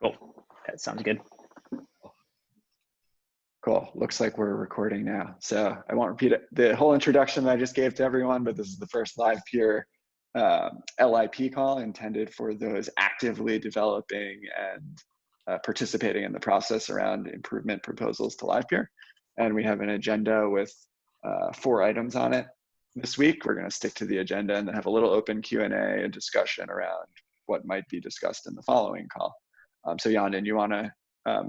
Cool. That sounds good. Cool. Looks like we're recording now. So I won't repeat it. The whole introduction that I just gave to everyone, but this is the first Livepeer LIP call intended for those actively developing and participating in the process around improvement proposals to Livepeer. And we have an agenda with 4 items on it. This week, we're going to stick to the agenda and then have a little open Q&A and discussion around what might be discussed in the following call. So Yandin, you want to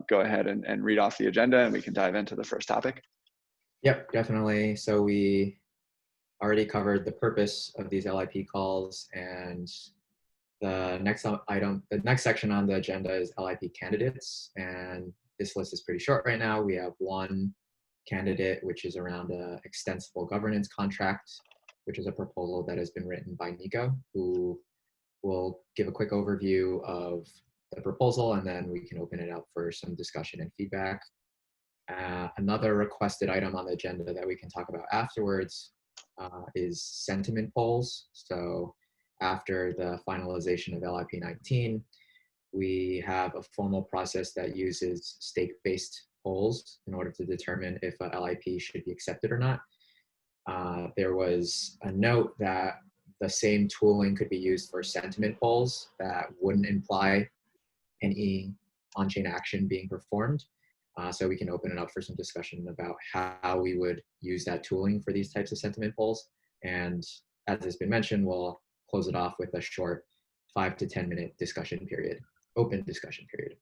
go ahead and read off the agenda and we can dive into the first topic? Yep, definitely. So we already covered the purpose of these LIP calls, and the next section on the agenda is LIP candidates, and this list is pretty short right now. We have 1 candidate, which is around an extensible governance contract, which is a proposal that has been written by Nico, who will give a quick overview of the proposal, and then we can open it up for some discussion and feedback. Another requested item on the agenda that we can talk about afterwards is sentiment polls. So after the finalization of LIP 19, we have a formal process that uses stake-based polls in order to determine if a LIP should be accepted or not. There was a note that the same tooling could be used for sentiment polls that wouldn't imply any on-chain action being performed. So we can open it up for some discussion about how we would use that tooling for these types of sentiment polls. And as has been mentioned, we'll close it off with a short 5 to 10 minute discussion period, open discussion period.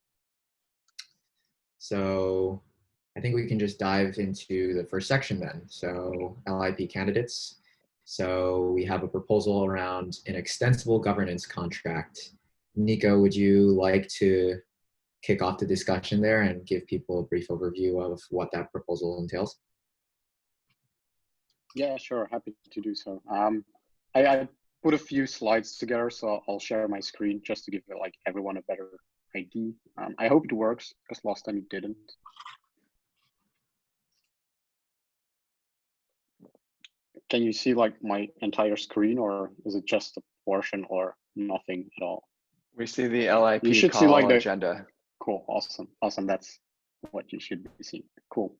So I think we can just dive into the first section then. So LIP candidates. So we have a proposal around an extensible governance contract. Nico, would you like to kick off the discussion there and give people a brief overview of what that proposal entails? Yeah, sure, happy to do so. I put a few slides together, so I'll share my screen just to give like everyone a better idea. I hope it works, because last time it didn't. Can you see like my entire screen, or is it just a portion or nothing at all? We see the LIP you should call see like the agenda. Cool, awesome. That's what you should be seeing. Cool.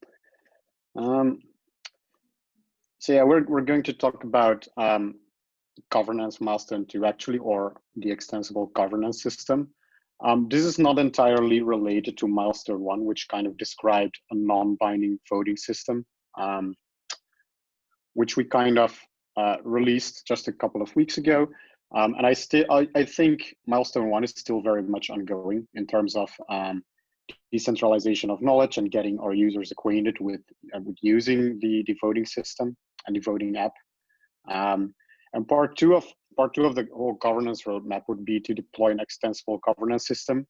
So yeah, we're going to talk about governance milestone 2 actually, or the extensible governance system. This is not entirely related to milestone 1, which kind of described a non-binding voting system, which we kind of released just a couple of weeks ago. And I think milestone 1 is still very much ongoing in terms of decentralization of knowledge and getting our users acquainted with using the voting system and the voting app. And part two of the whole governance roadmap would be to deploy an extensible governance system,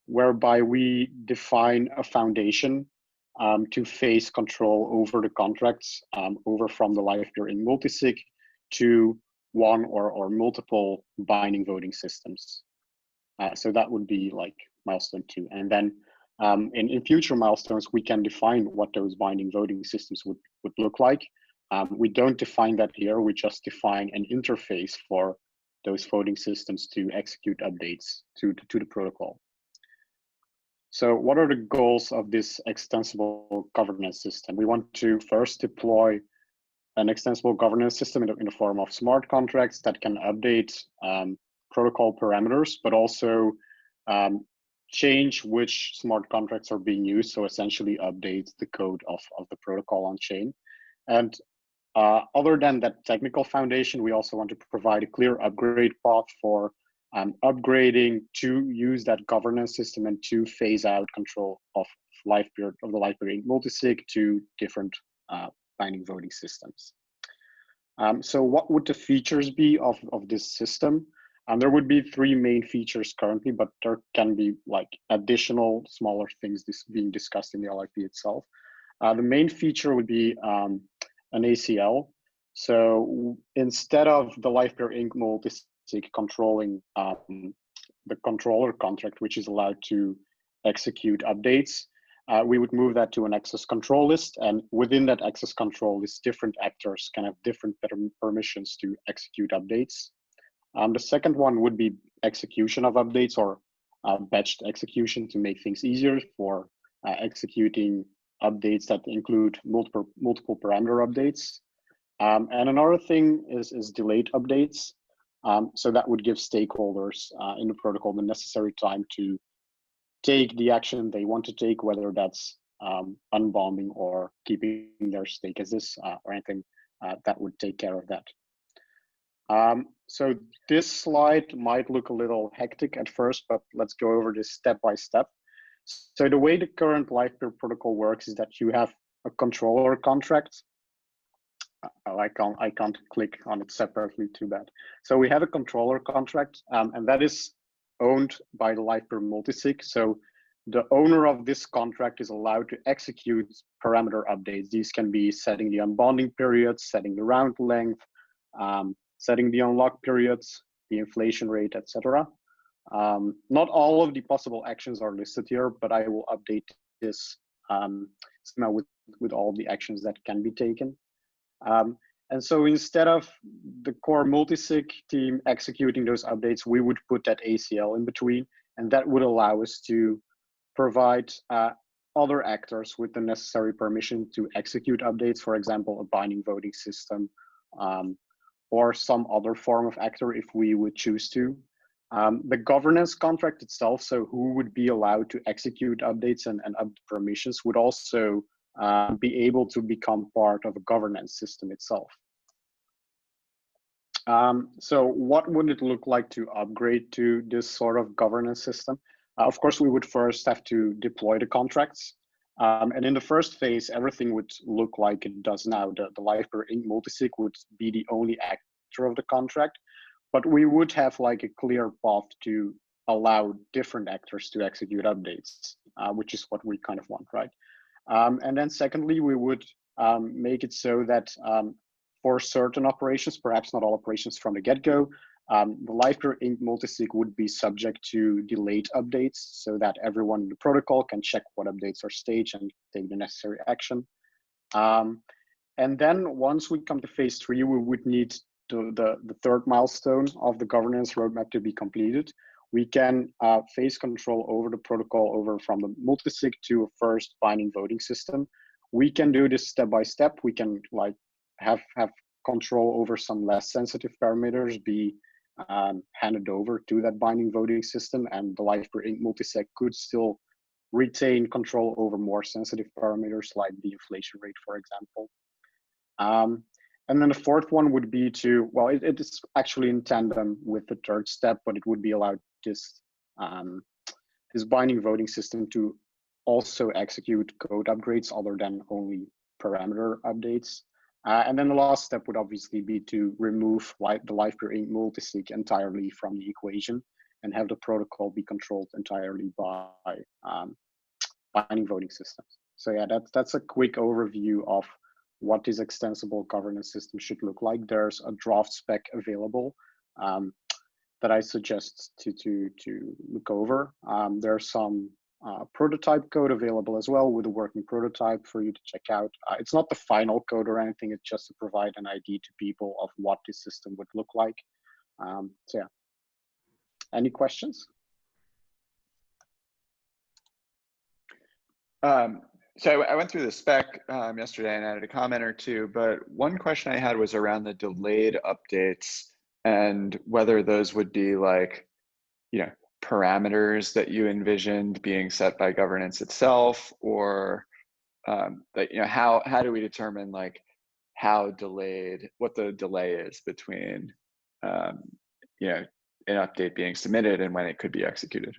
whereby we define a foundation to phase control over the contracts, over from the Livepeer Inc. multisig to one or multiple binding voting systems. So that would be like milestone 2. And then in future milestones, we can define what those binding voting systems would look like. We don't define that here, we just define an interface for those voting systems to execute updates to the protocol. So what are the goals of this extensible governance system? We want to first deploy an extensible governance system in the form of smart contracts that can update protocol parameters, but also change which smart contracts are being used. So essentially update the code of the protocol on chain. And other than that technical foundation, we also want to provide a clear upgrade path for upgrading to use that governance system and to phase out control of the Livepeer Inc. multisig to different binding voting systems. So what would the features be of this system? There would be 3 main features currently, but there can be like additional smaller things being discussed in the LIP itself. The main feature would be an ACL. So instead of the Livepeer Inc. multisig controlling the controller contract, which is allowed to execute updates, we would move that to an access control list. And within that access control list, different actors can have different permissions to execute updates. The second one would be execution of updates, or batched execution to make things easier for executing updates that include multiple parameter updates. And another thing is delayed updates. So that would give stakeholders in the protocol the necessary time to take the action they want to take, whether that's unbonding or keeping their stake as is or anything that would take care of that. So this slide might look a little hectic at first, but let's go over this step by step. So the way the current Livepeer protocol works is that you have a controller contract. I can't click on it separately, too bad. So we have a controller contract, and that is owned by the Livepeer multisig. So the owner of this contract is allowed to execute parameter updates. These can be setting the unbonding periods, setting the round length, setting the unlock periods, the inflation rate, etc. Not all of the possible actions are listed here, but I will update this schema with all the actions that can be taken. And so instead of the core multisig team executing those updates, we would put that ACL in between, and that would allow us to provide other actors with the necessary permission to execute updates, for example, a binding voting system, or some other form of actor if we would choose to. The governance contract itself, so who would be allowed to execute updates and up permissions, would also be able to become part of a governance system itself. So what would it look like to upgrade to this sort of governance system? Of course, we would first have to deploy the contracts. And in the first phase, everything would look like it does now. The Livepeer Inc. multisig would be the only actor of the contract, but we would have like a clear path to allow different actors to execute updates, which is what we kind of want, right? And then secondly, we would make it so that for certain operations, perhaps not all operations from the get-go, the Livepeer Inc. multisig would be subject to delayed updates so that everyone in the protocol can check what updates are staged and take the necessary action. And then once we come to phase 3, we would need the third milestone of the governance roadmap to be completed. We can phase control over the protocol over from the multisig to a first binding voting system. We can do this step by step. We can like have control over some less sensitive parameters be handed over to that binding voting system, and the Livepeer Inc. multisig could still retain control over more sensitive parameters like the inflation rate, for example. And then the fourth one would be to, well, it is actually in tandem with the third step, but it would be allowed this, this binding voting system to also execute code upgrades other than only parameter updates. And then the last step would obviously be to remove the Livepeer Inc. multisig entirely from the equation and have the protocol be controlled entirely by binding voting systems. So yeah, that's a quick overview of what this extensible governance system should look like. There's a draft spec available that I suggest to look over. There's some prototype code available as well with a working prototype for you to check out. It's not the final code or anything, it's just to provide an idea to people of what this system would look like. So yeah, any questions? So I went through the spec yesterday and added a comment or two, but one question I had was around the delayed updates and whether those would be like, you know, parameters that you envisioned being set by governance itself, or that, you know, how do we determine like how delayed, what the delay is between, you know, an update being submitted and when it could be executed?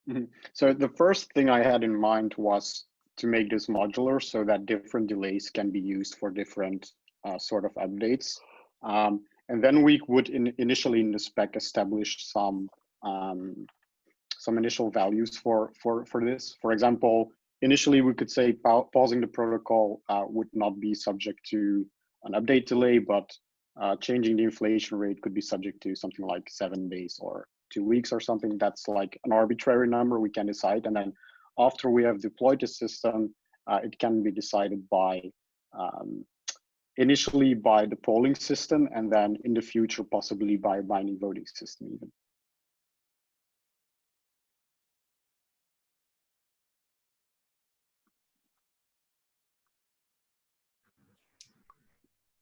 Mm-hmm. So the first thing I had in mind was to make this modular so that different delays can be used for different sort of updates. And then we would initially in the spec establish some initial values for this. For example, initially we could say pausing the protocol would not be subject to an update delay, but changing the inflation rate could be subject to something like 7 days or 2 weeks or something. That's like an arbitrary number we can decide. And then after we have deployed the system, it can be decided by initially by the polling system, and then in the future possibly by a binding voting system even.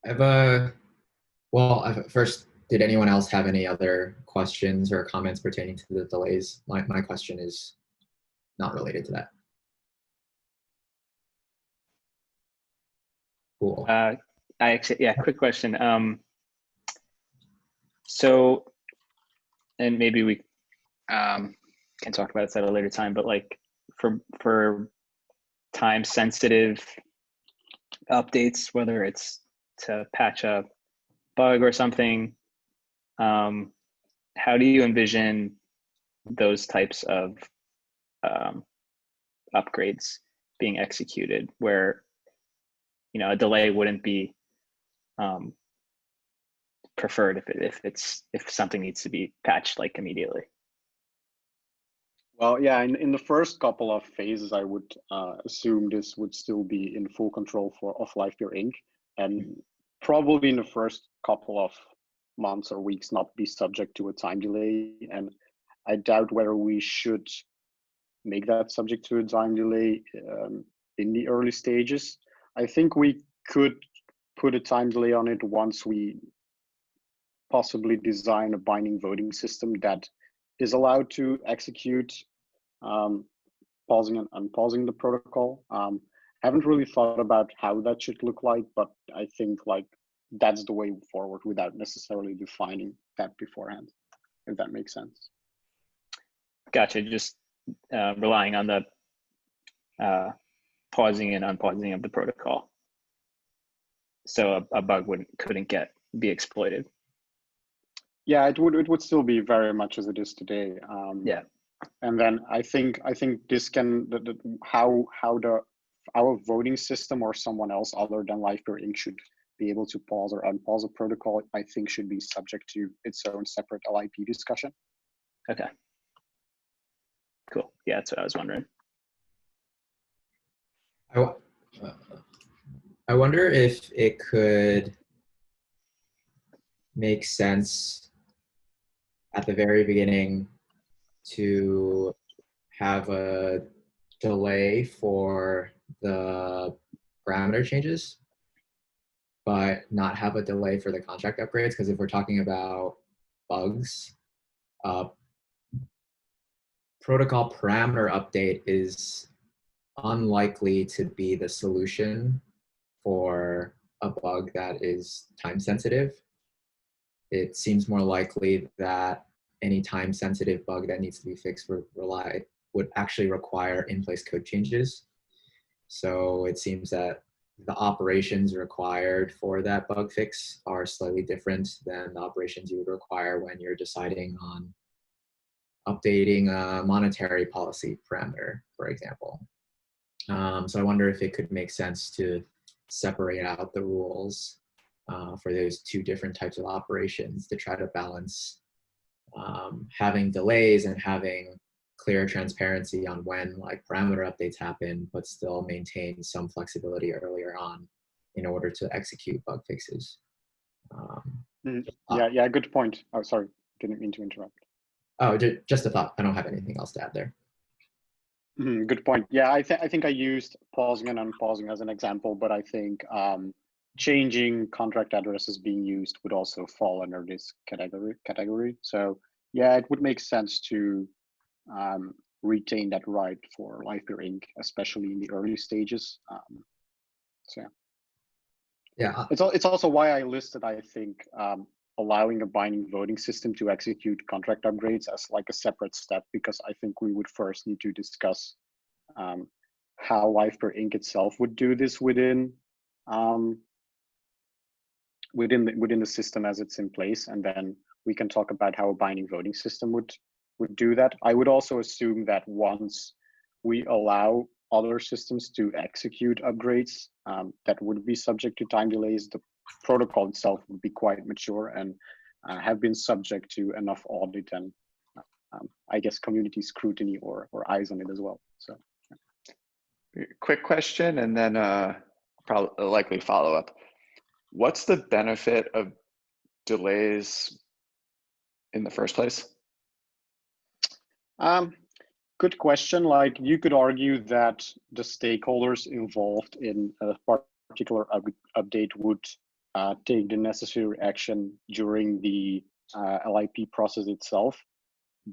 I have a, well, first, did anyone else have any other questions or comments pertaining to the delays? My question is not related to that. Cool. I actually, yeah, quick question. So, and maybe we can talk about this at a later time, but like for time sensitive updates, whether it's to patch a bug or something, how do you envision those types of upgrades being executed where, you know, a delay wouldn't be preferred if something needs to be patched like immediately? Well, yeah, in the first couple of phases, I would assume this would still be in full control of Livepeer Inc. And probably in the first couple of months or weeks not be subject to a time delay. And I doubt whether we should make that subject to a time delay in the early stages. I think we could put a time delay on it once we possibly design a binding voting system that is allowed to execute pausing and unpausing the protocol. Haven't really thought about how that should look like, but I think like that's the way forward without necessarily defining that beforehand, if that makes sense. Gotcha. Just relying on the pausing and unpausing of the protocol, so a bug couldn't be exploited. Yeah, it would still be very much as it is today. Yeah. And then I think this can how our voting system or someone else other than Livepeer Inc. should be able to pause or unpause a protocol, I think should be subject to its own separate LIP discussion. Okay. Cool. Yeah, that's what I was wondering. I wonder if it could make sense at the very beginning to have a delay for the parameter changes, but not have a delay for the contract upgrades. Because if we're talking about bugs, protocol parameter update is unlikely to be the solution for a bug that is time sensitive. It seems more likely that any time sensitive bug that needs to be fixed would actually require in-place code changes. So it seems that the operations required for that bug fix are slightly different than the operations you would require when you're deciding on updating a monetary policy parameter, for example. So I wonder if it could make sense to separate out the rules for those two different types of operations to try to balance having delays and having clear transparency on when like parameter updates happen, but still maintain some flexibility earlier on in order to execute bug fixes. Yeah, good point. Oh, sorry, didn't mean to interrupt. Oh, just a thought. I don't have anything else to add there. Good point. Yeah, I think I used pausing and unpausing as an example, but I think changing contract addresses being used would also fall under this category. So yeah, it would make sense to retain that right for Livepeer Inc., especially in the early stages. So yeah, it's also why I listed, I think, allowing a binding voting system to execute contract upgrades as like a separate step, because I think we would first need to discuss how Livepeer Inc. itself would do this within the system as it's in place, and then we can talk about how a binding voting system would do that. I would also assume that once we allow other systems to execute upgrades that would be subject to time delays, the protocol itself would be quite mature and have been subject to enough audit and I guess community scrutiny or eyes on it as well. So quick question and then probably likely follow up. What's the benefit of delays in the first place? Good question. Like, you could argue that the stakeholders involved in a particular update would take the necessary action during the LIP process itself.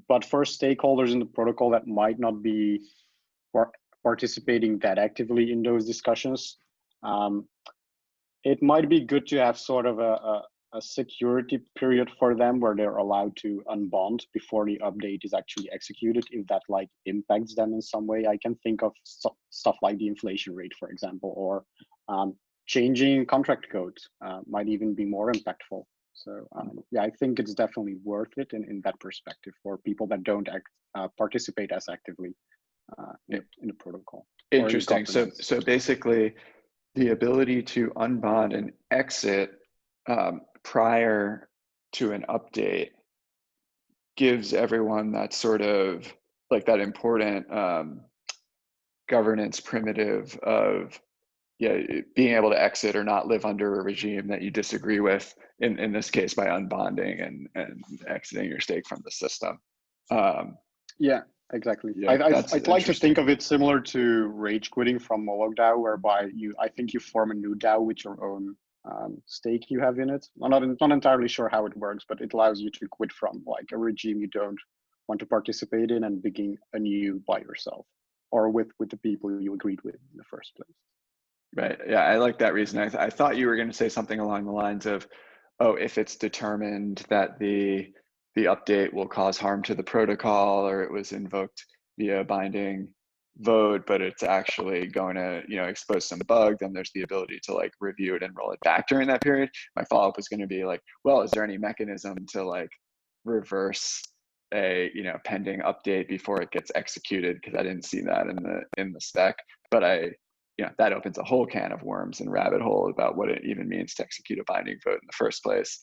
But for stakeholders in the protocol that might not be participating that actively in those discussions, it might be good to have sort of a security period for them where they're allowed to unbond before the update is actually executed, if that like impacts them in some way. I can think of stuff like the inflation rate, for example, or changing contract code might even be more impactful. So yeah, I think it's definitely worth it in that perspective for people that don't participate as actively in the protocol. Interesting. So basically, the ability to unbond and exit prior to an update gives everyone that sort of like that important governance primitive of being able to exit or not live under a regime that you disagree with, in this case by unbonding and exiting your stake from the system. Yeah, exactly. Yeah, I'd like to think of it similar to rage quitting from Moloch DAO, whereby I think you form a new DAO with your own stake you have in it. I'm not entirely sure how it works, but it allows you to quit from like a regime you don't want to participate in and begin anew by yourself or with the people you agreed with in the first place. Right. Yeah, I like that reason. I thought you were going to say something along the lines of, oh, if it's determined that the update will cause harm to the protocol or it was invoked via a binding vote, but it's actually going to, expose some bug, then there's the ability to like review it and roll it back during that period. My follow-up was going to be like, well, is there any mechanism to like reverse a pending update before it gets executed? Because I didn't see that in the spec, but that opens a whole can of worms and rabbit hole about what it even means to execute a binding vote in the first place.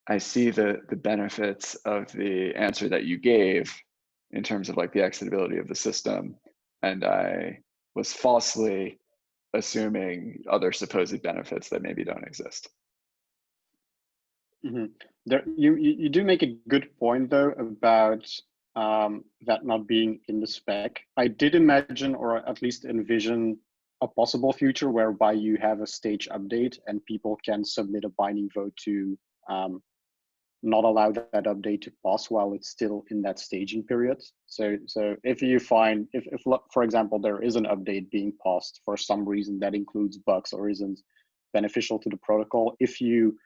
I see the benefits of the answer that you gave in terms of like the exitability of the system, and I was falsely assuming other supposed benefits that maybe don't exist. Mm-hmm. You do make a good point though about that not being in the spec. I did imagine, or at least envision, a possible future whereby you have a stage update and people can submit a binding vote to not allow that update to pass while it's still in that staging period. So if you find, if for example, there is an update being passed for some reason that includes bugs or isn't beneficial to the protocol, if you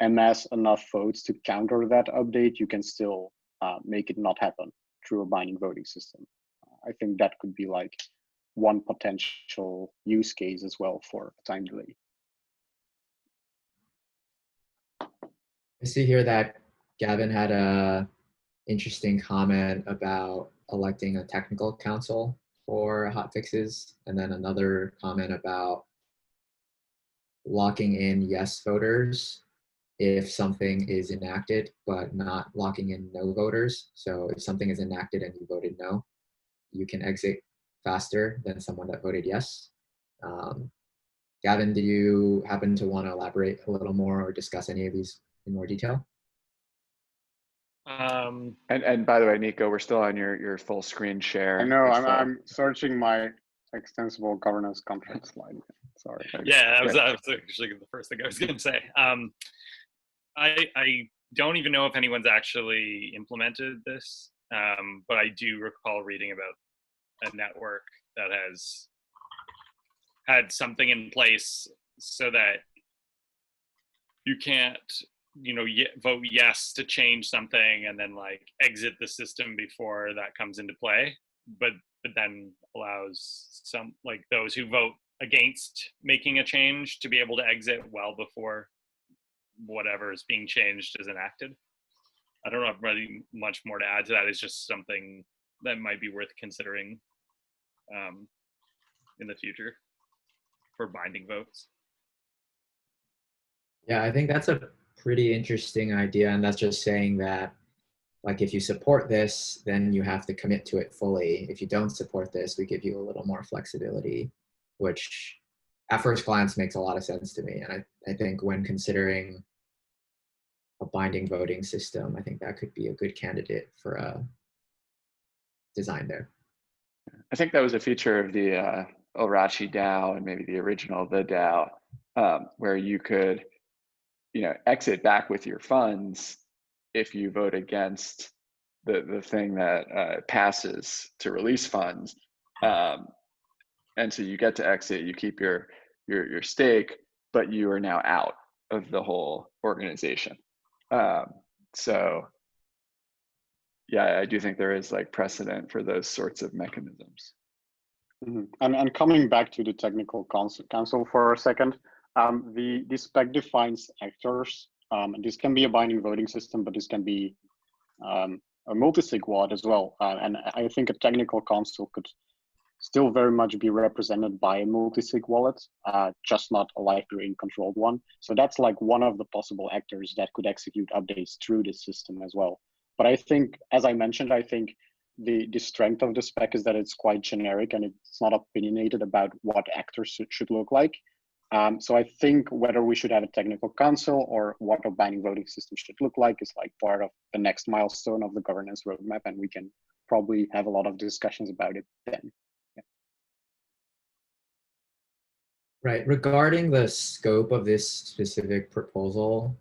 amass enough votes to counter that update, you can still make it not happen through a binding voting system. I think that could be like one potential use case as well for time delay. I see here that Gavin had a interesting comment about electing a technical council for hotfixes, and then another comment about locking in yes voters if something is enacted, but not locking in no voters. So if something is enacted and you voted no, you can exit faster than someone that voted yes. Gavin, did you happen to want to elaborate a little more or discuss any of these in more detail? And by the way, Nico, we're still on your full screen share. I know, I'm searching my extensible governance contract slide. Sorry. Yeah, that was actually the first thing I was going to say. I don't even know if anyone's actually implemented this, but I do recall reading about a network that has had something in place so that you can't, vote yes to change something and then like exit the system before that comes into play, but then allows some like those who vote against making a change to be able to exit well before whatever is being changed is enacted. I don't have really much more to add to that. It's just something that might be worth considering in the future for binding votes. Yeah, I think that's a pretty interesting idea. And that's just saying that, like, if you support this, then you have to commit to it fully. If you don't support this, we give you a little more flexibility, which at first glance makes a lot of sense to me. And I think when considering a binding voting system, I think that could be a good candidate for a design there. I think that was a feature of the Orachi DAO and maybe the original the DAO, where you could, exit back with your funds if you vote against the thing that passes to release funds. And so you get to exit, you keep your stake, but you are now out of the whole organization. So yeah, I do think there is like precedent for those sorts of mechanisms. And coming back to the technical council for a second, the spec defines actors. This can be a binding voting system, but this can be a multi-sig wallet as well. And I think a technical council could still very much be represented by a multi-sig wallet, just not a Livepeer Inc. controlled one. So that's like one of the possible actors that could execute updates through this system as well. But I think, as I mentioned, I think the strength of the spec is that it's quite generic and it's not opinionated about what actors should look like. So I think whether we should have a technical council or what a binding voting system should look like is like part of the next milestone of the governance roadmap, and we can probably have a lot of discussions about it then. Right. Regarding the scope of this specific proposal,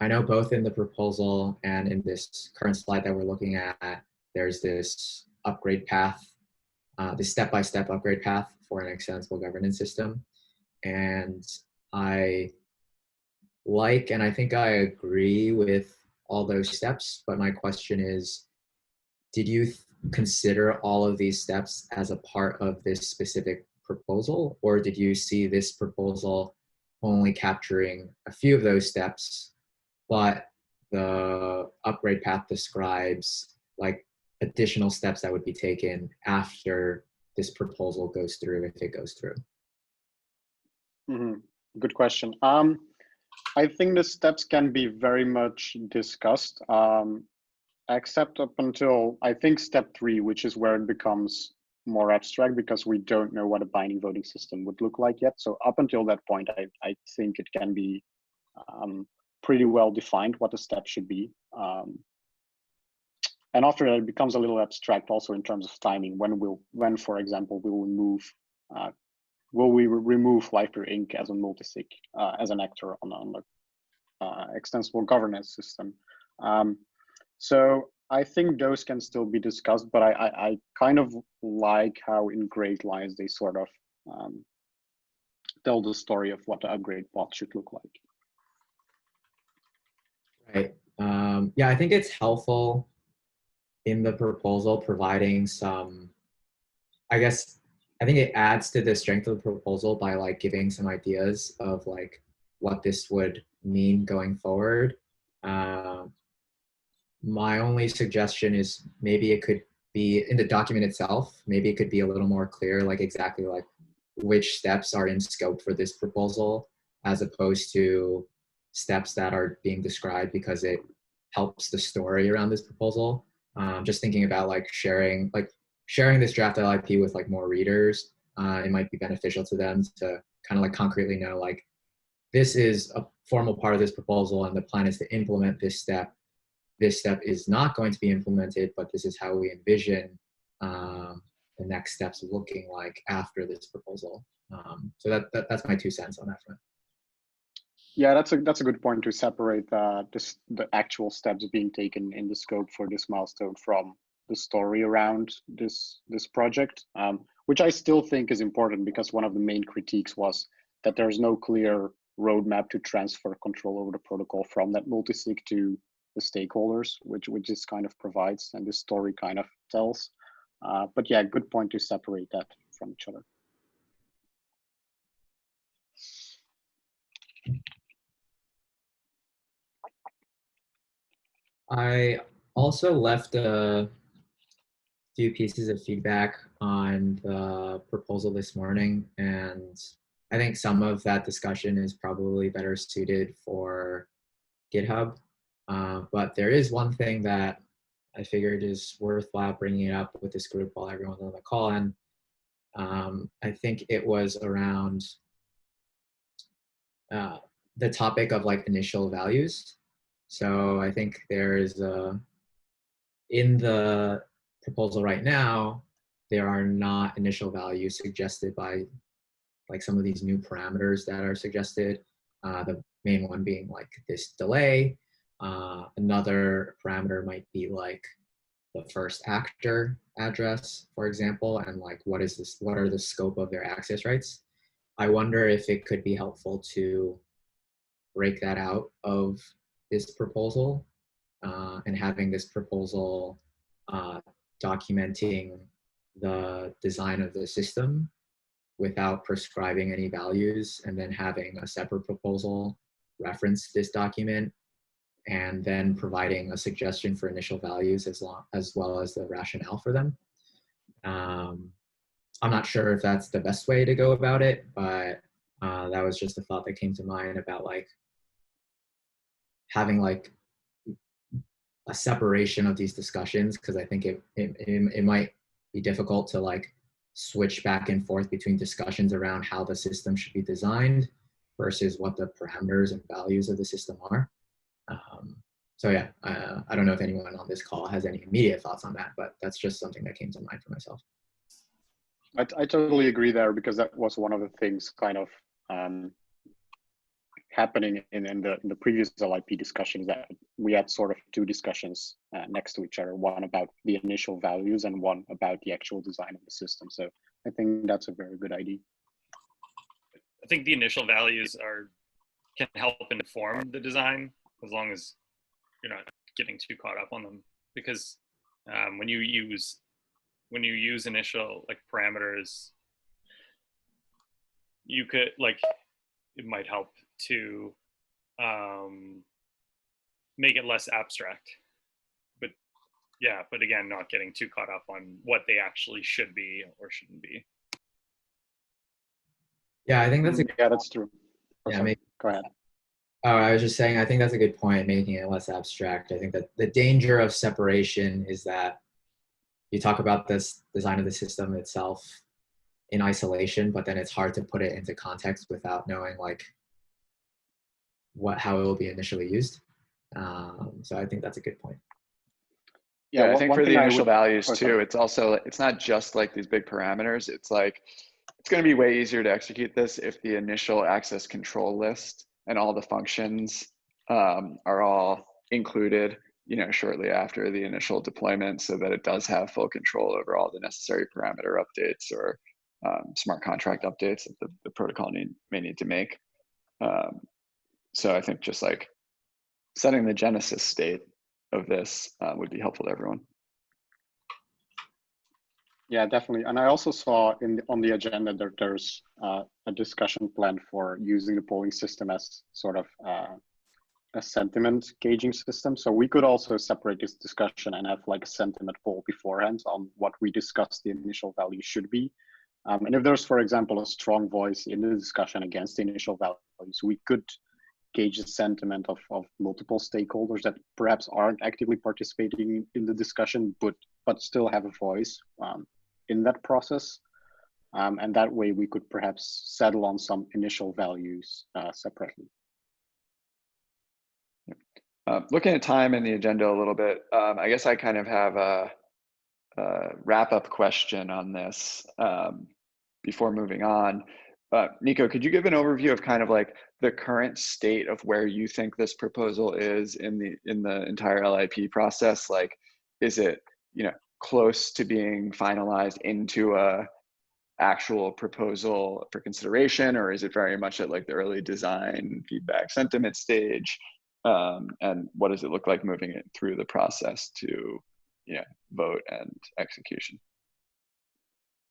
I know both in the proposal and in this current slide that we're looking at, there's this upgrade path, this step-by-step upgrade path for an extensible governance system. And I like, and I think I agree with all those steps, but my question is, did you consider all of these steps as a part of this specific proposal, or did you see this proposal only capturing a few of those steps, but the upgrade path describes like additional steps that would be taken after this proposal goes through, if it goes through? Good question. I think the steps can be very much discussed, except up until I think step 3, which is where it becomes more abstract because we don't know what a binding voting system would look like yet. So up until that point, I think it can be pretty well defined what the steps should be. And after that, it becomes a little abstract also in terms of timing. When for example, will we remove Livepeer Inc. as a multi-sig, as an actor on the extensible governance system? So I think those can still be discussed, but I kind of like how in great lines they sort of tell the story of what the upgrade path should look like. Right. Yeah, I think it's helpful in the proposal providing some, I think it adds to the strength of the proposal by like giving some ideas of like what this would mean going forward. My only suggestion is maybe it could be in the document itself, maybe it could be a little more clear, like exactly like which steps are in scope for this proposal, as opposed to steps that are being described because it helps the story around this proposal. Just thinking about like sharing this draft LIP with like more readers, it might be beneficial to them to kind of like concretely know like this is a formal part of this proposal and the plan is to implement this step. This step is not going to be implemented, but this is how we envision the next steps looking like after this proposal. So that's my 2 cents on that front. Yeah, that's a good point to separate the actual steps being taken in the scope for this milestone from the story around this project, which I still think is important because one of the main critiques was that there's no clear roadmap to transfer control over the protocol from that multisig to the stakeholders, which this kind of provides and this story kind of tells. But yeah, good point to separate that from each other. I also left a few pieces of feedback on the proposal this morning, and I think some of that discussion is probably better suited for GitHub. But there is one thing that I figured is worthwhile bringing it up with this group while everyone's on the call. And I think it was around the topic of like initial values. So I think there is in the proposal right now, there are not initial values suggested by like some of these new parameters that are suggested. The main one being like this delay. Another parameter might be like the first actor address, for example, and like what are the scope of their access rights. I wonder if it could be helpful to break that out of this proposal and having this proposal documenting the design of the system without prescribing any values, and then having a separate proposal reference this document, and then providing a suggestion for initial values as well as the rationale for them. I'm not sure if that's the best way to go about it, but that was just a thought that came to mind about like having like a separation of these discussions, because I think it might be difficult to like switch back and forth between discussions around how the system should be designed versus what the parameters and values of the system are. So yeah, I don't know if anyone on this call has any immediate thoughts on that, but that's just something that came to mind for myself. I totally agree there, because that was one of the things kind of happening in the previous LIP discussions, that we had sort of two discussions next to each other, one about the initial values and one about the actual design of the system. So I think that's a very good idea. I think the initial values can help inform the design, as long as you're not getting too caught up on them, because when you use initial like parameters, you could like, it might help to make it less abstract, but yeah, but again, not getting too caught up on what they actually should be or shouldn't be. Yeah, I think that's that's true. Yeah, go ahead. Oh, I was just saying, I think that's a good point, making it less abstract. I think that the danger of separation is that you talk about this design of the system itself in isolation, but then it's hard to put it into context without knowing like how it will be initially used. So I think that's a good point. Yeah, I think for the initial values too, it's not just like these big parameters. It's like, it's going to be way easier to execute this if the initial access control list and all the functions are all included, shortly after the initial deployment, so that it does have full control over all the necessary parameter updates or smart contract updates that the protocol may need to make. So I think just like setting the genesis state of this would be helpful to everyone. Yeah, definitely. And I also saw on the agenda that there's a discussion planned for using the polling system as sort of a sentiment gauging system. So we could also separate this discussion and have like a sentiment poll beforehand on what we discussed the initial value should be. And if there's, for example, a strong voice in the discussion against the initial values, we could gauge the sentiment of multiple stakeholders that perhaps aren't actively participating in the discussion, but still have a voice in that process. And that way we could perhaps settle on some initial values separately. Looking at time and the agenda a little bit, I guess I kind of have a wrap-up question on this before moving on. Nico, could you give an overview of kind of like the current state of where you think this proposal is in the entire LIP process? Like, is it close to being finalized into a actual proposal for consideration, or is it very much at like the early design feedback sentiment stage? And what does it look like moving it through the process to vote and execution?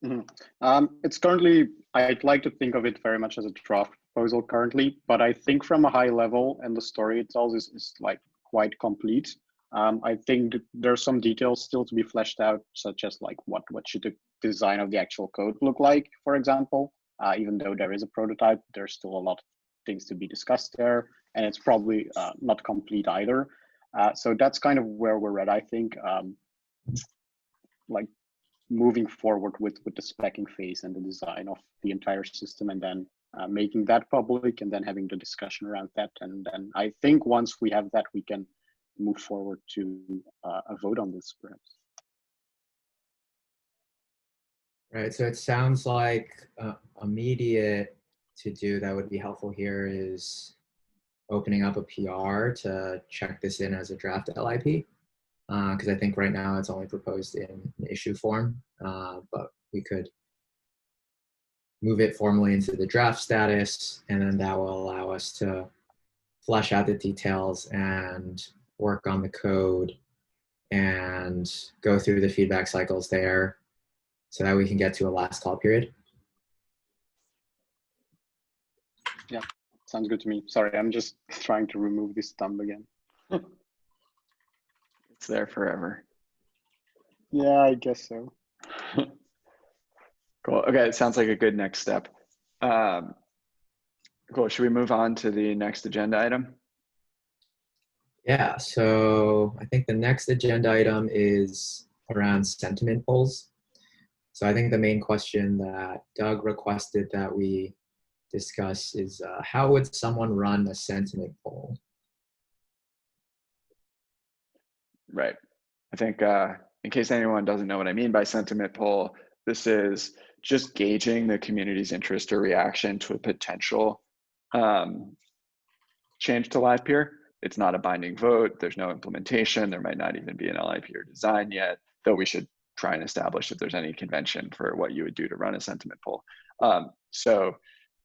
Mm-hmm. It's currently, I'd like to think of it very much as a draft proposal currently, but I think from a high level, and the story itself is like quite complete. I think there's some details still to be fleshed out, such as like what should the design of the actual code look like, for example. Even though there is a prototype, there's still a lot of things to be discussed there, and it's probably not complete either. So that's kind of where we're at, I think. Like moving forward with the speccing phase and the design of the entire system, and then making that public, and then having the discussion around that. And then I think once we have that, we can move forward to a vote on this, perhaps. Right, so it sounds like immediate to do that would be helpful here is opening up a PR to check this in as a draft LIP. Because I think right now it's only proposed in an issue form, but we could move it formally into the draft status, and then that will allow us to flesh out the details and work on the code and go through the feedback cycles there so that we can get to a last call period. Yeah, sounds good to me. Sorry, I'm just trying to remove this thumb again. It's there forever. Yeah, I guess so. Cool. Okay, it sounds like a good next step. Cool. Should we move on to the next agenda item? Yeah, so I think the next agenda item is around sentiment polls. So I think the main question that Doug requested that we discuss is how would someone run a sentiment poll? Right. I think in case anyone doesn't know what I mean by sentiment poll, this is just gauging the community's interest or reaction to a potential change to Livepeer. It's not a binding vote. There's no implementation. There might not even be an Livepeer design yet, though we should try and establish if there's any convention for what you would do to run a sentiment poll. So,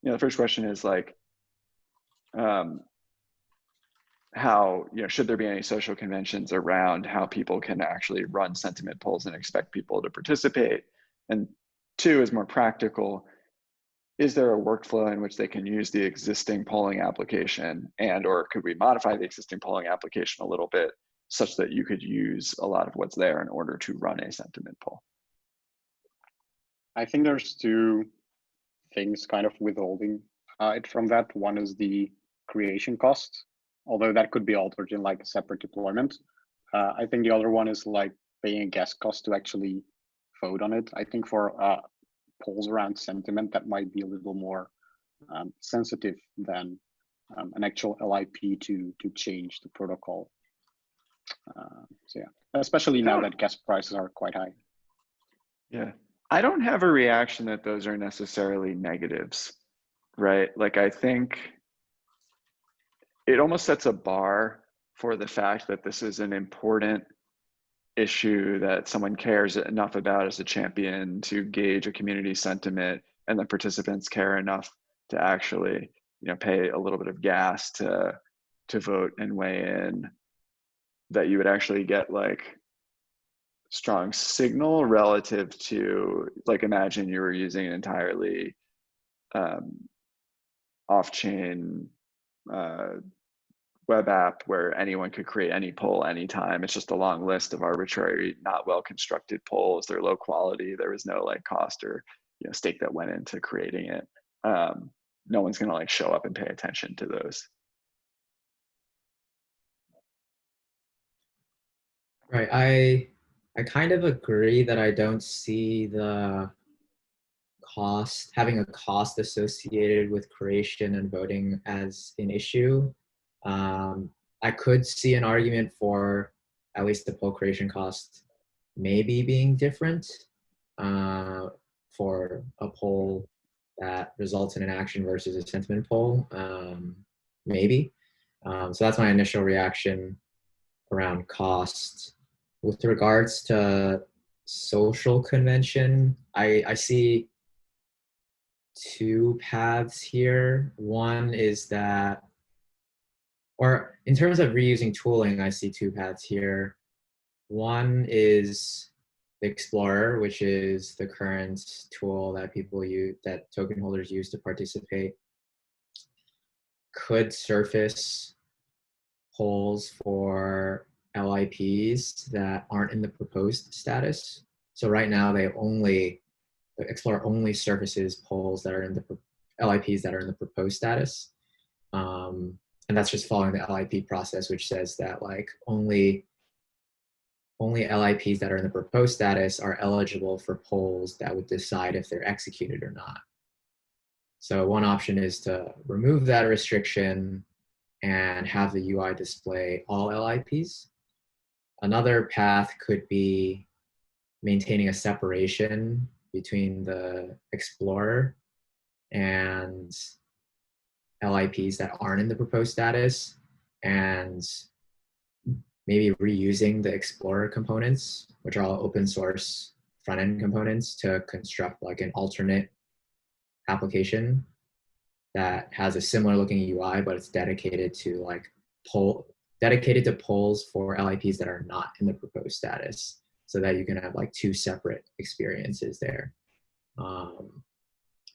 the first question is like, how, should there be any social conventions around how people can actually run sentiment polls and expect people to participate? And two is more practical. Is there a workflow in which they can use the existing polling application, and or could we modify the existing polling application a little bit such that you could use a lot of what's there in order to run a sentiment poll? I think there's two things kind of withholding it from that. One is the creation cost, although that could be altered in like a separate deployment. I think the other one is like paying a guest cost to actually vote on it. I think for polls around sentiment, that might be a little more sensitive than an actual LIP to change the protocol. So yeah, especially now that gas prices are quite high. Yeah, I don't have a reaction that those are necessarily negatives, right? Like I think it almost sets a bar for the fact that this is an important issue that someone cares enough about as a champion to gauge a community sentiment, and the participants care enough to actually, pay a little bit of gas to vote and weigh in, that you would actually get like strong signal relative to, like, imagine you were using an entirely off-chain web app where anyone could create any poll anytime. It's just a long list of arbitrary, not well constructed polls. They're low quality. There was no like cost or stake that went into creating it. No one's gonna like show up and pay attention to those. Right, I kind of agree that I don't see the having a cost associated with creation and voting as an issue. I could see an argument for at least the poll creation cost maybe being different for a poll that results in an action versus a sentiment poll, maybe. So that's my initial reaction around cost. With regards to social convention, I see two paths here. One is that, or in terms of reusing tooling, I see two paths here. One is the Explorer, which is the current tool that people use, that token holders use to participate, could surface polls for LIPs that aren't in the proposed status. So right now the Explorer only surfaces polls that are in the LIPs that are in the proposed status. And that's just following the LIP process, which says that like only LIPs that are in the proposed status are eligible for polls that would decide if they're executed or not. So one option is to remove that restriction and have the UI display all LIPs. Another path could be maintaining a separation between the Explorer and LIPs that aren't in the proposed status, and maybe reusing the Explorer components, which are all open source front-end components, to construct like an alternate application that has a similar looking UI, but it's dedicated to like polls for LIPs that are not in the proposed status, so that you can have like two separate experiences there.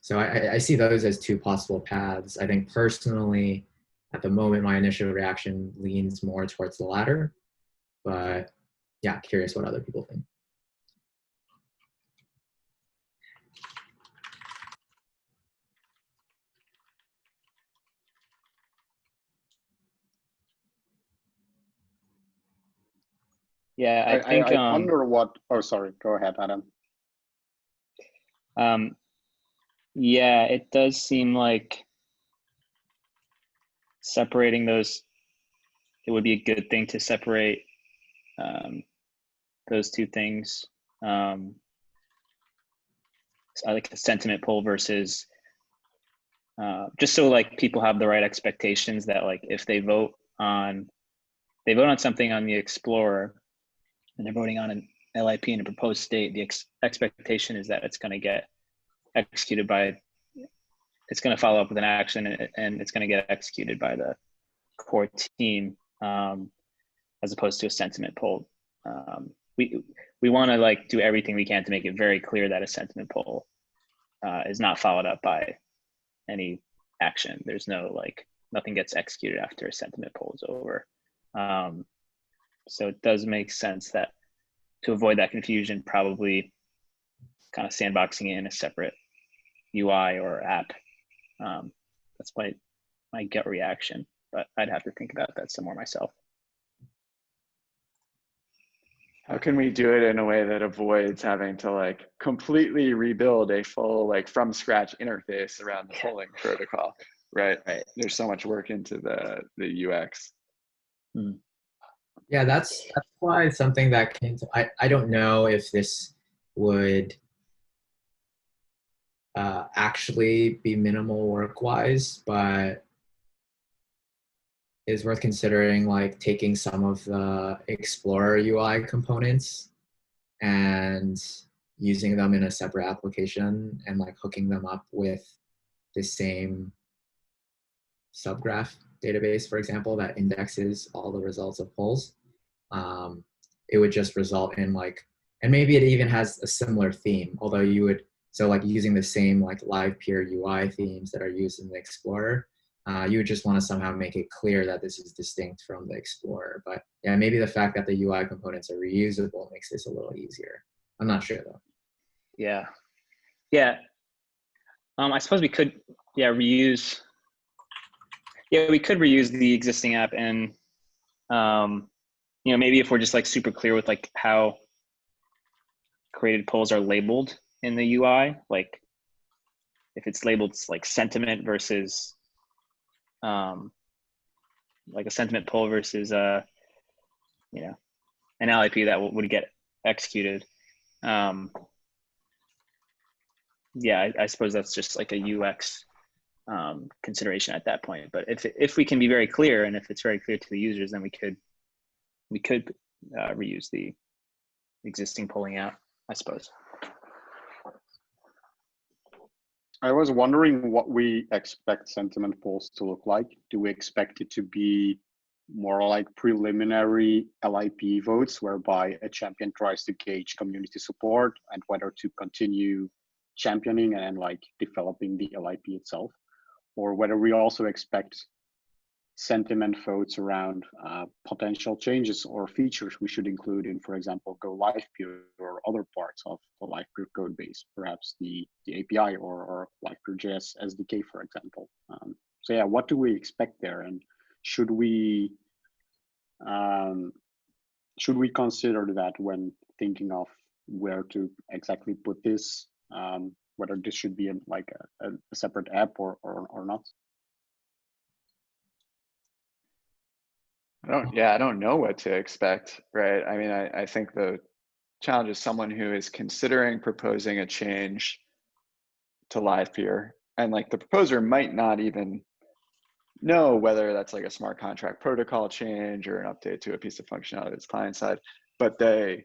So I see those as two possible paths. I think personally, at the moment, my initial reaction leans more towards the latter, but yeah, curious what other people think. Yeah, I think. I wonder what. Oh, sorry. Go ahead, Adam. Yeah, it does seem like separating those, it would be a good thing to separate those two things. I like a sentiment poll versus just so like people have the right expectations that like if they vote on something on the Explorer and they're voting on an LIP in a proposed state, the expectation is that it's going to get executed by, it's going to follow up with an action, and it's going to get executed by the core team, as opposed to a sentiment poll. We want to like do everything we can to make it very clear that a sentiment poll is not followed up by any action. There's no like, nothing gets executed after a sentiment poll is over. So it does make sense that to avoid that confusion, probably kind of sandboxing it in a separate UI or app. That's my gut reaction, but I'd have to think about that some more myself. How can we do it in a way that avoids having to like completely rebuild a full like from scratch interface around the polling protocol, right? There's so much work into the UX. Yeah, that's why something that came to, I don't know if this would actually be minimal work-wise, but is worth considering like taking some of the Explorer UI components and using them in a separate application and like hooking them up with the same subgraph database, for example, that indexes all the results of polls. It would just result in like, and maybe it even has a similar theme, although you would, so like using the same like Livepeer UI themes that are used in the Explorer, you would just want to somehow make it clear that this is distinct from the Explorer. But yeah, maybe the fact that the UI components are reusable makes this a little easier. I'm not sure though. Yeah. I suppose we could, reuse. Yeah, we could reuse the existing app, and maybe if we're just like super clear with like how created polls are labeled in the UI, like if it's labeled like sentiment versus like a sentiment poll versus an LIP that would get executed. I suppose that's just like a UX consideration at that point. But if we can be very clear, and if it's very clear to the users, then we could reuse the existing polling app, I suppose. I was wondering what we expect sentiment polls to look like. Do we expect it to be more like preliminary LIP votes, whereby a champion tries to gauge community support and whether to continue championing and like developing the LIP itself, or whether we also expect sentiment votes around potential changes or features we should include in, for example, Go Livepeer or other parts of the Livepeer code base, perhaps the API or Livepeer.js SDK, for example. So yeah, what do we expect there, and should we consider that when thinking of where to exactly put this, whether this should be like a separate app or not? I don't know what to expect, right? I mean, I think the challenges someone who is considering proposing a change to Livepeer, and like the proposer might not even know whether that's like a smart contract protocol change or an update to a piece of functionality that's client side, but they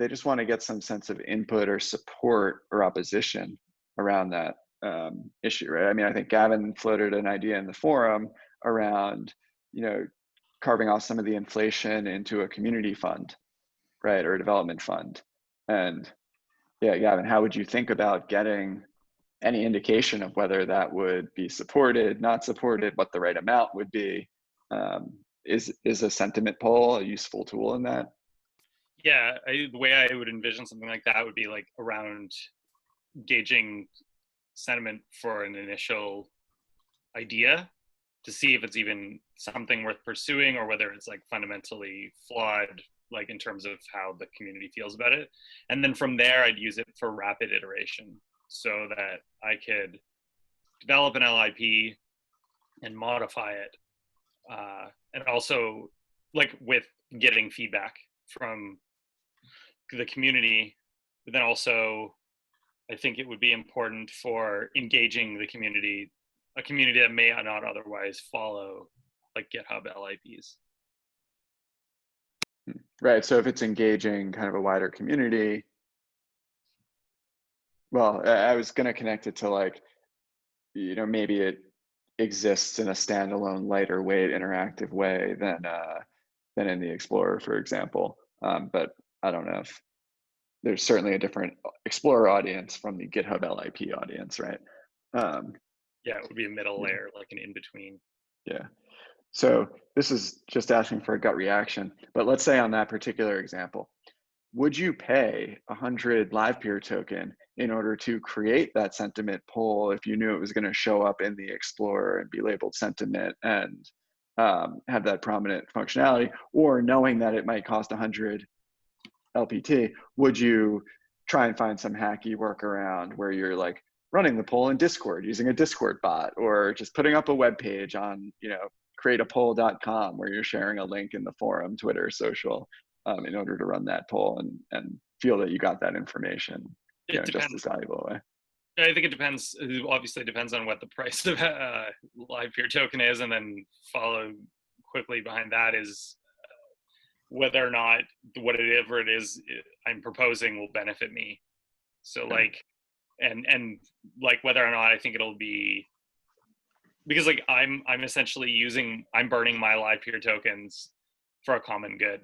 just want to get some sense of input or support or opposition around that issue, right? I mean, I think Gavin floated an idea in the forum around, carving off some of the inflation into a community fund, right, or a development fund. And yeah, Gavin, how would you think about getting any indication of whether that would be supported, not supported, what the right amount would be? Is a sentiment poll a useful tool in that? Yeah, the way I would envision something like that would be like around gauging sentiment for an initial idea to see if it's even something worth pursuing or whether it's like fundamentally flawed, like in terms of how the community feels about it. And then from there, I'd use it for rapid iteration so that I could develop an LIP and modify it. And also like with getting feedback from the community, but then also I think it would be important for engaging the community, a community that may not otherwise follow like GitHub LIPs. Right, so if it's engaging kind of a wider community, well, I was going to connect it to like, maybe it exists in a standalone, lighter weight, interactive way than in the Explorer, for example. But I don't know if there's certainly a different Explorer audience from the GitHub LIP audience, right? Yeah, it would be a middle layer, like an in-between. Yeah. So this is just asking for a gut reaction, but let's say on that particular example, would you pay 100 Livepeer token in order to create that sentiment poll if you knew it was going to show up in the Explorer and be labeled sentiment and have that prominent functionality, or knowing that it might cost 100 LPT, would you try and find some hacky workaround where you're like running the poll in Discord using a Discord bot, or just putting up a web page on, createapoll.com where you're sharing a link in the forum, Twitter, social, in order to run that poll and feel that you got that information, just as valuable way? I think it depends. It obviously depends on what the price of Livepeer token is, and then follow quickly behind that is whether or not whatever it is I'm proposing will benefit me. So like, and like whether or not I think it'll be, because like I'm essentially I'm burning my Livepeer tokens for a common good.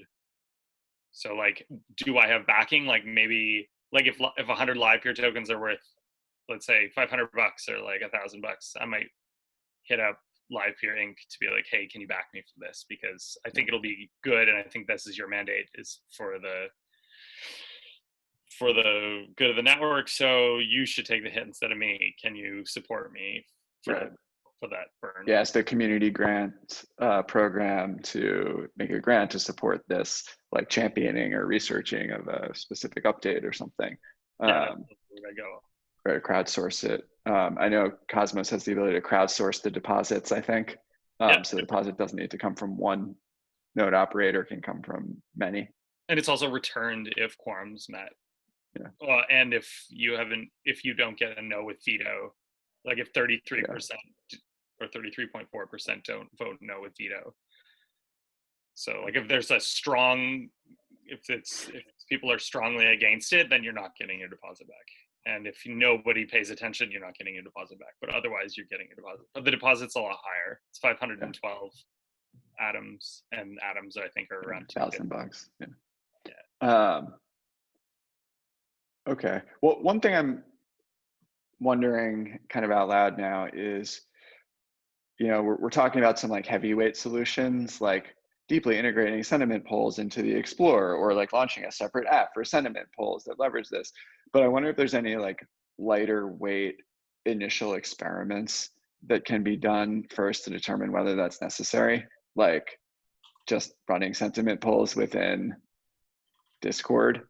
So like, do I have backing? Like maybe like if 100 Livepeer tokens are worth, let's say $500 or like $1,000, I might hit up Livepeer Inc. to be like, hey, can you back me for this? Because I think it'll be good, and I think this is your mandate, is for the good of the network. So you should take the hit instead of me. Can you support me for that burn? Yes, the community grant program to make a grant to support this, like championing or researching of a specific update or something. Yeah, where I go. Right, crowdsource it. I know Cosmos has the ability to crowdsource the deposits, I think. So the deposit doesn't need to come from one node operator, can come from many. And it's also returned if quorum's met. Yeah. And if you don't get a no with veto, like if 33% or 33.4% don't vote no with veto. So like if there's if people are strongly against it, then you're not getting your deposit back. And if nobody pays attention, you're not getting your deposit back. But otherwise, you're getting a deposit. But the deposit's a lot higher. It's 512 atoms, and atoms I think are around $1,000. Yeah. Okay. Well, one thing I'm wondering kind of out loud now is, we're talking about some like heavyweight solutions, like deeply integrating sentiment polls into the Explorer, or like launching a separate app for sentiment polls that leverage this. But I wonder if there's any like lighter weight initial experiments that can be done first to determine whether that's necessary, like just running sentiment polls within Discord,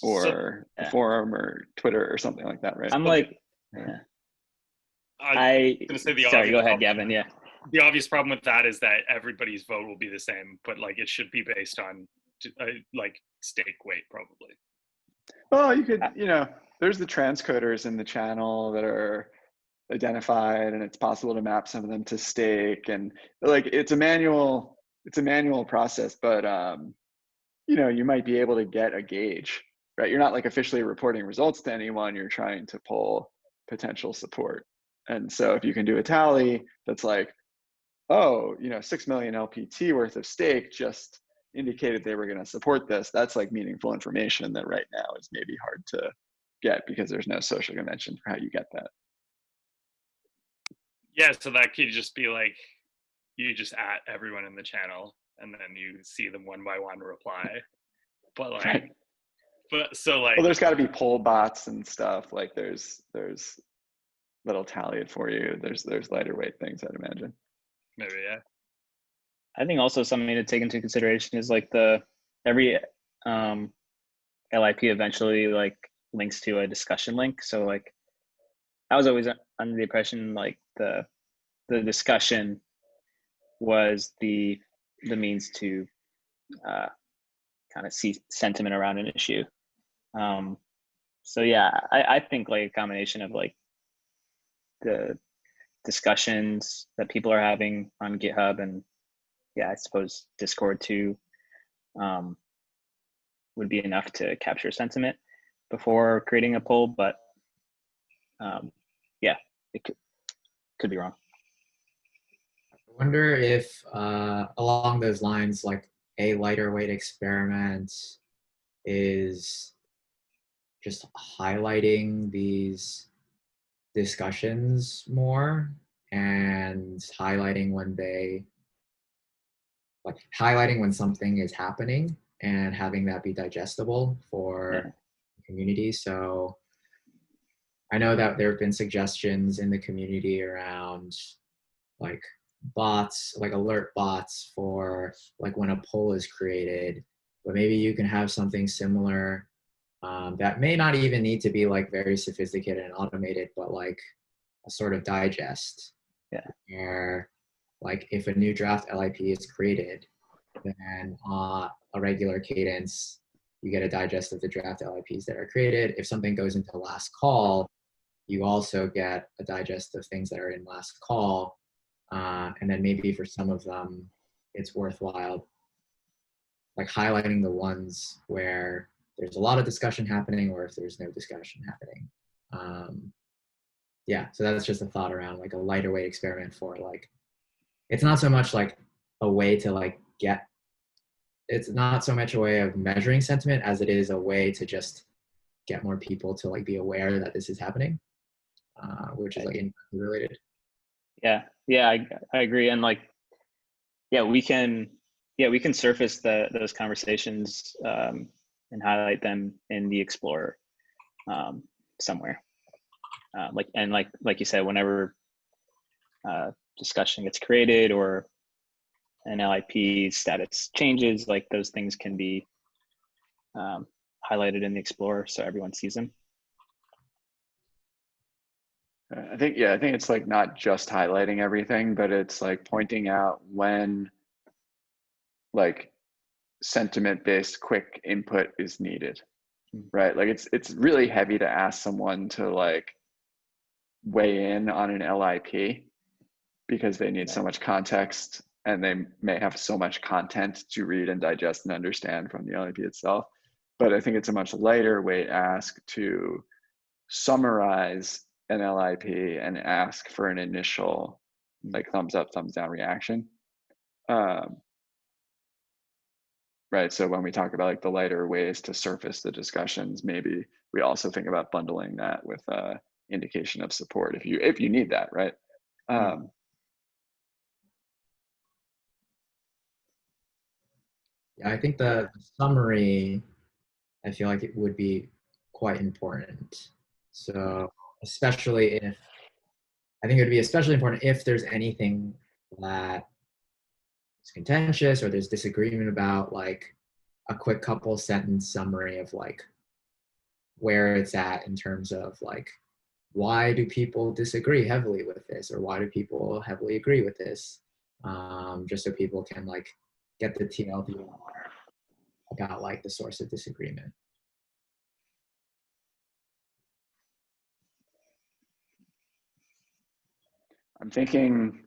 or the forum or Twitter or something like that, right? I'm like, I was gonna say sorry, go ahead, Gavin. Yeah. The obvious problem with that is that everybody's vote will be the same, but like it should be based on like stake weight probably. Well, you could, there's the transcoders in the channel that are identified, and it's possible to map some of them to stake, and like it's a manual process, but you might be able to get a gauge, right? You're not like officially reporting results to anyone, you're trying to pull potential support. And so if you can do a tally that's like, oh, 6 million LPT worth of stake just indicated they were going to support this, that's like meaningful information that right now is maybe hard to get because there's no social convention for how you get that. Yeah, so that could just be like, you just at everyone in the channel and then you see them one by one reply. But like, right. But so like, well, there's got to be poll bots and stuff. Like there's that'll tally it for you. There's lighter weight things, I'd imagine. Maybe, yeah. I think also something to take into consideration is like every LIP eventually like links to a discussion link. So like I was always under the impression like the discussion was the means to kind of see sentiment around an issue. So yeah, I think like a combination of like the discussions that people are having on GitHub and I suppose Discord too would be enough to capture sentiment before creating a poll, but it could be wrong. I wonder if along those lines, like a lighter weight experiment is just highlighting these discussions more and highlighting when something is happening and having that be digestible for the community. So I know that there have been suggestions in the community around like bots, like alert bots for like when a poll is created, but maybe you can have something similar that may not even need to be like very sophisticated and automated, but like a sort of digest. Yeah. Where like if a new draft LIP is created, then a regular cadence, you get a digest of the draft LIPs that are created. If something goes into last call, you also get a digest of things that are in last call. And then maybe for some of them, it's worthwhile like highlighting the ones where there's a lot of discussion happening or if there's no discussion happening. So that's just a thought around like a lighter weight experiment for like, it's not so much like a way to like it's not so much a way of measuring sentiment as it is a way to just get more people to like be aware that this is happening, which is like related. Yeah, I agree. And like, we can surface those conversations and highlight them in the Explorer somewhere. Like you said, whenever discussion gets created or an LIP status changes, like those things can be highlighted in the Explorer so everyone sees them. I think it's like not just highlighting everything, but it's like pointing out when like sentiment-based quick input is needed, right? Like it's really heavy to ask someone to like weigh in on an LIP because they need so much context and they may have so much content to read and digest and understand from the LIP itself. But I think it's a much lighter weight ask to summarize an LIP and ask for an initial like thumbs up, thumbs down reaction. Right, so when we talk about like the lighter ways to surface the discussions, maybe we also think about bundling that with indication of support if you need that, right? I think the summary, I feel like it would be quite important. So especially if, I think it would be especially important if there's anything that is contentious or there's disagreement about, like a quick couple sentence summary of like where it's at in terms of like, why do people disagree heavily with this? Or why do people heavily agree with this? Just so people can like get the TLD. about like the source of disagreement. I'm thinking,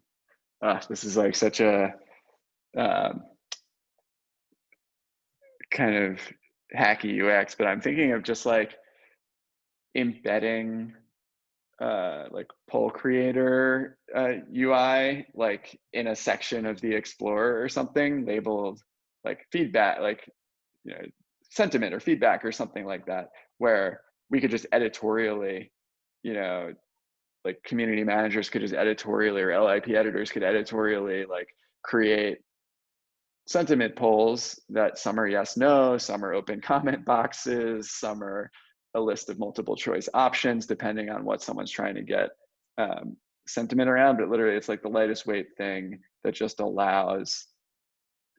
this is like such a kind of hacky UX, but I'm thinking of just like embedding like poll creator UI like in a section of the Explorer or something labeled like feedback, like, you know, sentiment or feedback or something like that, where we could just editorially, you know, like community managers could just editorially, or LIP editors could editorially like create sentiment polls that some are yes, no, some are open comment boxes, some are a list of multiple choice options, depending on what someone's trying to get sentiment around. But literally it's like the lightest weight thing that just allows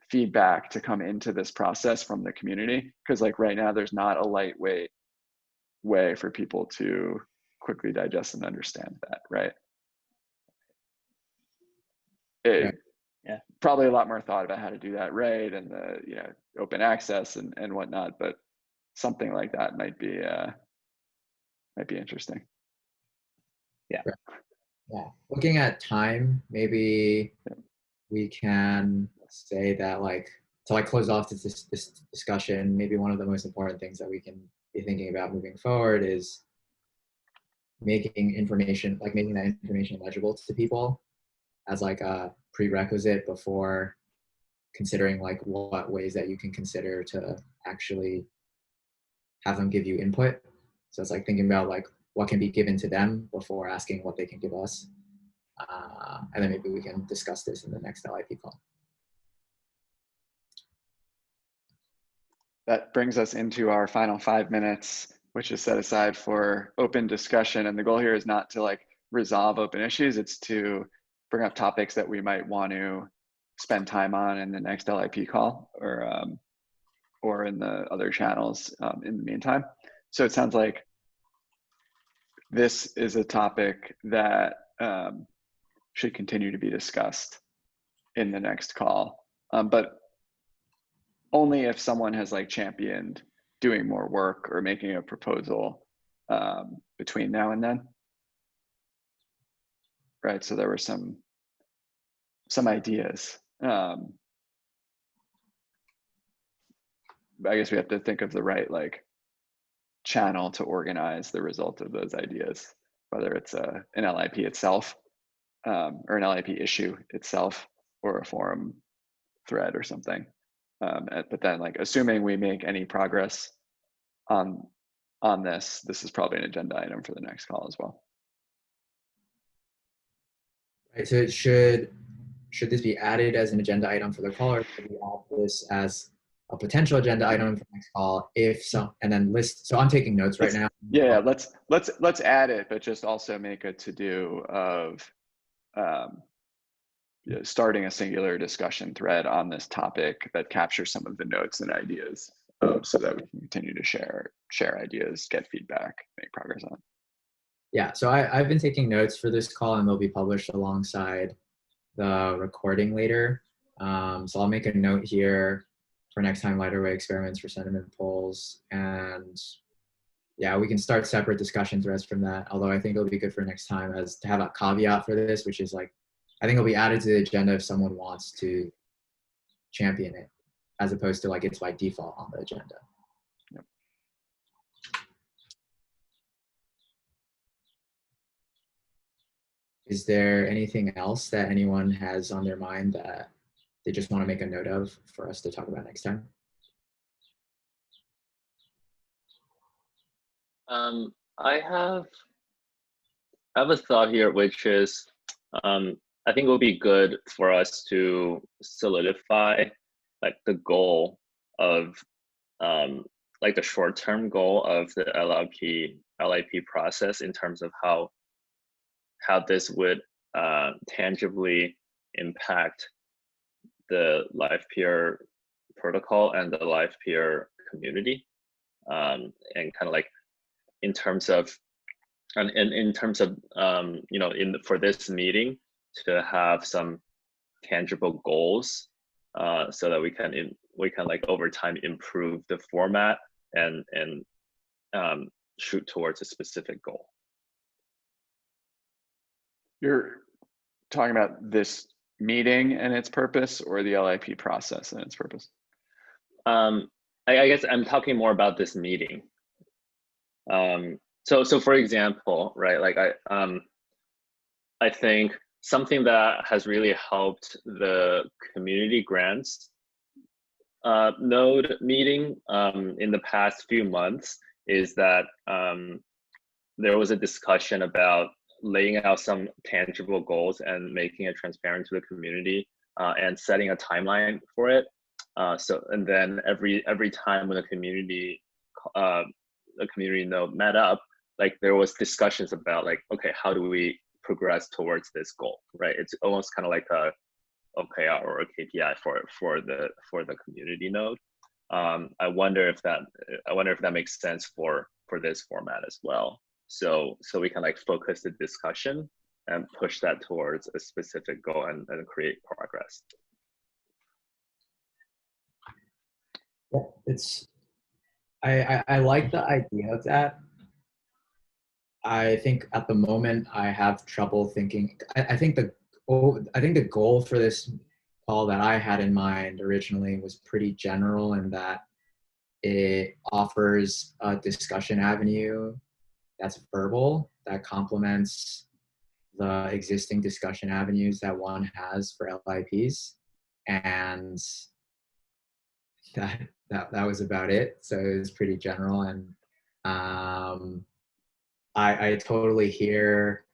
feedback to come into this process from the community. Because like right now, there's not a lightweight way for people to quickly digest and understand that, right? Right. Yeah. Probably a lot more thought about how to do that, right? And the, you know, open access and whatnot, but something like that might be interesting. Yeah. Right. Yeah. Looking at time, maybe we can say that like to like close off this discussion, maybe one of the most important things that we can be thinking about moving forward is making information, like making that information legible to people as like a prerequisite before considering like what ways that you can consider to actually have them give you input. So it's like thinking about like what can be given to them before asking what they can give us. And then maybe we can discuss this in the next LIP call. That brings us into our final 5 minutes, which is set aside for open discussion. And the goal here is not to like resolve open issues, it's to bring up topics that we might want to spend time on in the next LIP call, or in the other channels in the meantime. So it sounds like this is a topic that should continue to be discussed in the next call, but only if someone has like championed doing more work or making a proposal between now and then. Right, so there were some ideas. I guess we have to think of the right like channel to organize the result of those ideas, whether it's an LIP itself, or an LIP issue itself, or a forum thread or something. But then like assuming we make any progress on this is probably an agenda item for the next call as well. Right, so it should this be added as an agenda item for the call, or should we add this as a potential agenda item for next call if so, and then list? So I'm taking notes right now. Yeah, let's add it, but just also make a to-do of starting a singular discussion thread on this topic that captures some of the notes and ideas, so that we can continue to share ideas, get feedback, make progress on. Yeah, so I've been taking notes for this call, and they'll be published alongside the recording later. So I'll make a note here for next time lighter weight experiments for sentiment polls. And yeah, we can start separate discussion threads from that. Although I think it'll be good for next time as to have a caveat for this, which is like, I think it'll be added to the agenda if someone wants to champion it, as opposed to like it's by default on the agenda. Yep. Is there anything else that anyone has on their mind that they just want to make a note of for us to talk about next time? I have a thought here, which is I think it would be good for us to solidify like the goal of like the short-term goal of the LIP process in terms of how this would tangibly impact the Livepeer protocol and the Livepeer community, and kind of like in terms of you know, for this meeting to have some tangible goals so that we can like over time improve the format and shoot towards a specific goal. You're talking about this meeting and its purpose, or the LIP process and its purpose? I guess I'm talking more about this meeting. So for example, right, like I think something that has really helped the community grants node meeting in the past few months is that there was a discussion about laying out some tangible goals and making it transparent to the community and setting a timeline for it. And then every time when the community node met up, like there was discussions about like, okay, how do we progress towards this goal, right? It's almost kind of like a OKR or a KPI for the community node. I wonder if that makes sense for this format as well. So we can like focus the discussion and push that towards a specific goal and create progress. I like the idea of that. I think at the moment I have trouble thinking. I think the goal for this call that I had in mind originally was pretty general in that it offers a discussion avenue that's verbal, that complements the existing discussion avenues that one has for LIPs. And that was about it. So it was pretty general. And I totally hear,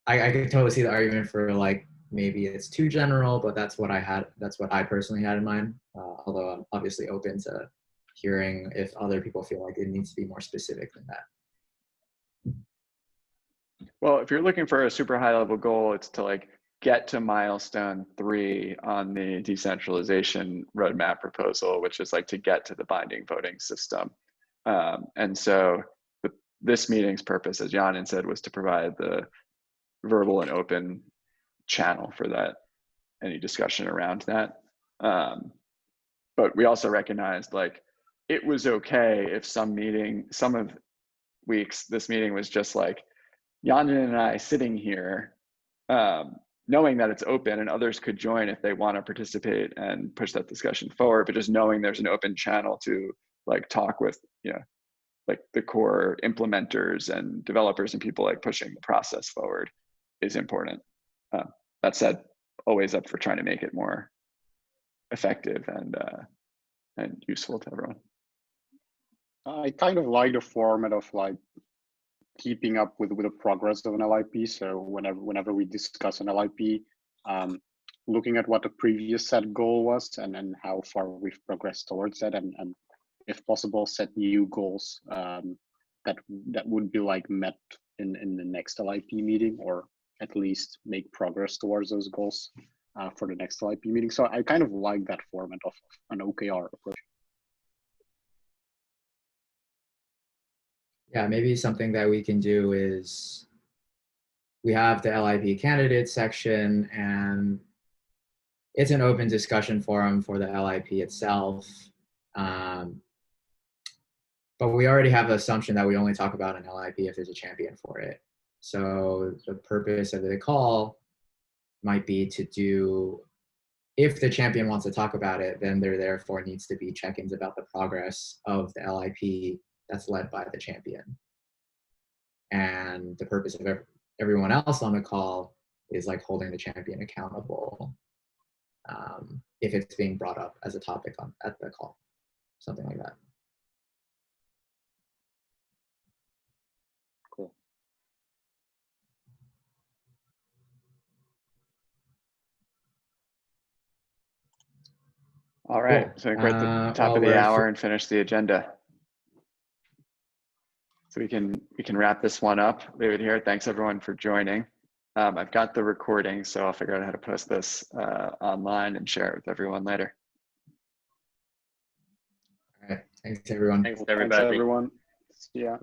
I could totally see the argument for like, maybe it's too general, but that's what I personally had in mind. Although I'm obviously open to hearing if other people feel like it needs to be more specific than that. Well, if you're looking for a super high level goal, it's to like get to milestone 3 on the decentralization roadmap proposal, which is like to get to the binding voting system. And so this meeting's purpose, as Yanin said, was to provide the verbal and open channel for that, any discussion around that. But we also recognized like it was okay if some of weeks this meeting was just like Yanin and I sitting here, knowing that it's open and others could join if they want to participate and push that discussion forward, but just knowing there's an open channel to like talk with, like the core implementers and developers and people like pushing the process forward is important. That said, always up for trying to make it more effective and useful to everyone. I kind of like the format of like keeping up with the progress of an LIP. So whenever we discuss an LIP, looking at what the previous set goal was and how far we've progressed towards that, and if possible, set new goals that would be like met in the next LIP meeting, or at least make progress towards those goals for the next LIP meeting. So I kind of like that format of an OKR approach. Yeah, maybe something that we can do is we have the LIP candidate section, and it's an open discussion forum for the LIP itself. But we already have the assumption that we only talk about an LIP if there's a champion for it. So the purpose of the call might be to do, if the champion wants to talk about it, then there therefore needs to be check-ins about the progress of the LIP that's led by the champion. And the purpose of everyone else on the call is like holding the champion accountable if it's being brought up as a topic at the call, something like that. Cool. All right, Cool. so I think we're at the top of the hour and finish the agenda. So we can wrap this one up, leave it here. Thanks everyone for joining. I've got the recording, so I'll figure out how to post this online and share it with everyone later. All right, thanks everyone. Thanks everybody. Thanks everyone. Yeah.